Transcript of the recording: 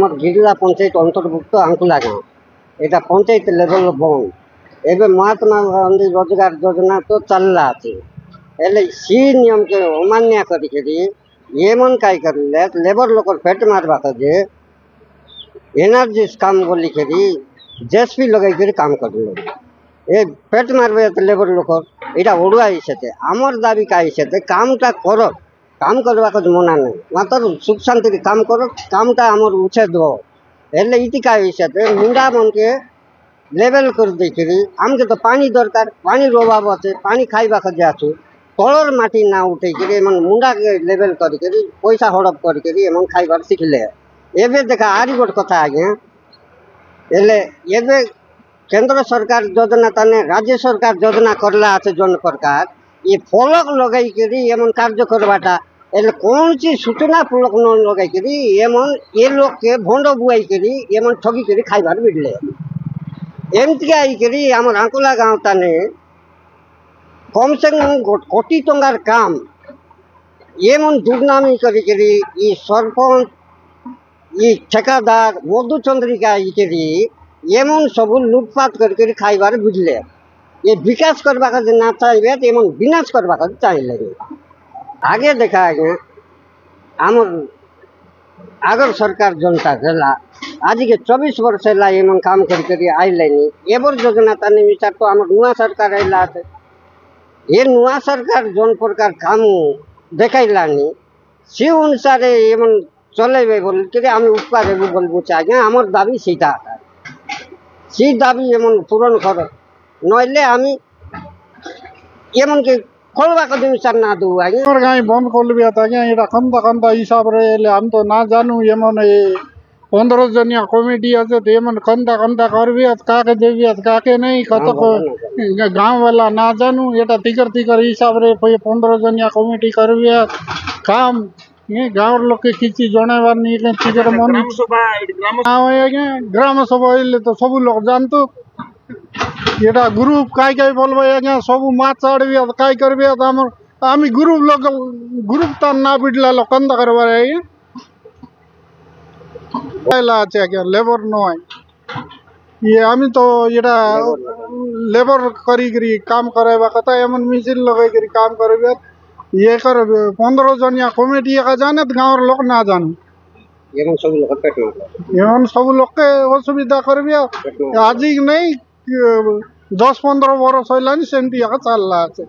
আমার গিরিলা পঞ্চায়েত অন্তর্ভুক্ত আঙ্কুলা গাঁও। এটা পঞ্চায়েত লেভেল বন্ড। ଏବେ ମହାତ୍ମା ଗାନ୍ଧୀ ରୋଜଗାର ଯୋଜନା ତ ଚାଲିଲା ଅଛି, ହେଲେ ସି ନିୟମକେ ଅମାନ୍ୟ କରିକିରି ଏମନ୍ କାଇ କରିଲେ ଲେବର ଲୋକର ପେଟ ମାରବାକ ଯେ ଏନର୍ଜି କାମ ବୋଲିକିରି ଜେସିପି ଲଗାଇକିରି କାମ କରିଲେ ଏ ପେଟ ମାରବେ ଲେବର ଲୋକର। ଏଇଟା ଓଡୁଆ ହିସେତେ ଆମର ଦାବି କାଇ ହିସେତେ କାମଟା କର, କାମ କରିବାକୁ ମନା ନାହିଁ, ମାତ୍ର ସୁଖ ଶାନ୍ତିରେ କାମ କର, କାମଟା ଆମର ଉଚ୍ଛେଦ ହୁଅ। ହେଲେ ଇଟି କାଇ ହିସେତେ ମୁଣ୍ଡା ମନକେ लेवल कर देकरी आमके तो पानी दरकार, पानी अभाव अच्छे, पानी खाइबा खोजे आसु तलर माटी ना उठेकरी एमन मुंडा के लेवल करके पैसा हड़प करके एमन खाइबार शिखले। एबे देखा आरी गोट कथा आज्ञा, हेले एबे केंद्र सरकार योजना ताने राज्य सरकार योजना करला আছে जन प्रकार ये फलक लगाई करी एमन कार्य करबाटा, हेले कौन चीज सूचना फलक न लगाई करी एमन ये लोग के भोंड बुआई करी एमन ठगी करी खाइबार बिडले। एमती आईकरी आमर आंकुला गाँव ताने कम से कम कोटी टंगार काम एमन दुर्नामी करी ई सरपंच ई ठेकादार मधुचंद्रिका आईकरी एमन सब लुटपाट करके खाइबार बुझले। ये विकास करवा ना चाहिए तो एमन विनाश करवा चाहिए। आगे देखा आगे आमर आगर सरकार जनता देला आज के 24 वर्ष है एमन काम करी आइलानी एबर योजना ताने विचार तो आम नुआ सरकार आइला ये नुआ सरकार जन प्रकार काम देखाइलानी से अनुसार एमन चलेबे बोल आम उपकार बोलबो चाहे आमर दाबी सीटा सी दाबी एमन पूरण कर नइले आमी एमन के खोलवा को विचार ना दू आगे गाय बंद कर लिया था कंदा कंदा हिसाब रे हम तो ना जानू एमन 15 जनिया कमिटी আছে तो एमन कंदा कंदा करबी काके देबी काके नहीं कत गांव वाला ना जानू एटा तिकर तिकर हिसाब रे 15 जनिया कमिटी करबी काम ये गांव लोग के किछि जणाबार नहीं तिकर मन ग्राम सभा इले तो सब लोग जानतो एटा ग्रुप काई काई बोलबे आज्ञा सब माछ चढ़बी काई करबी हमर आमी ग्रुप लोग ग्रुप त ना बिडला लोग कंदा करबा আছে লেবর নয় ये आमी तो এটা লেবর করি काम कराइबा कथा एमन मिसिन लगाई करी काम करबे ये कर 15 जनिया कमिटी का जाने गाँव लोग ना जाने एमन सब लोग पेट मार एमन सब लोग के असुविधा करबे आज नहीं 10-15 बरस होइलानी सेमती चलला আছে।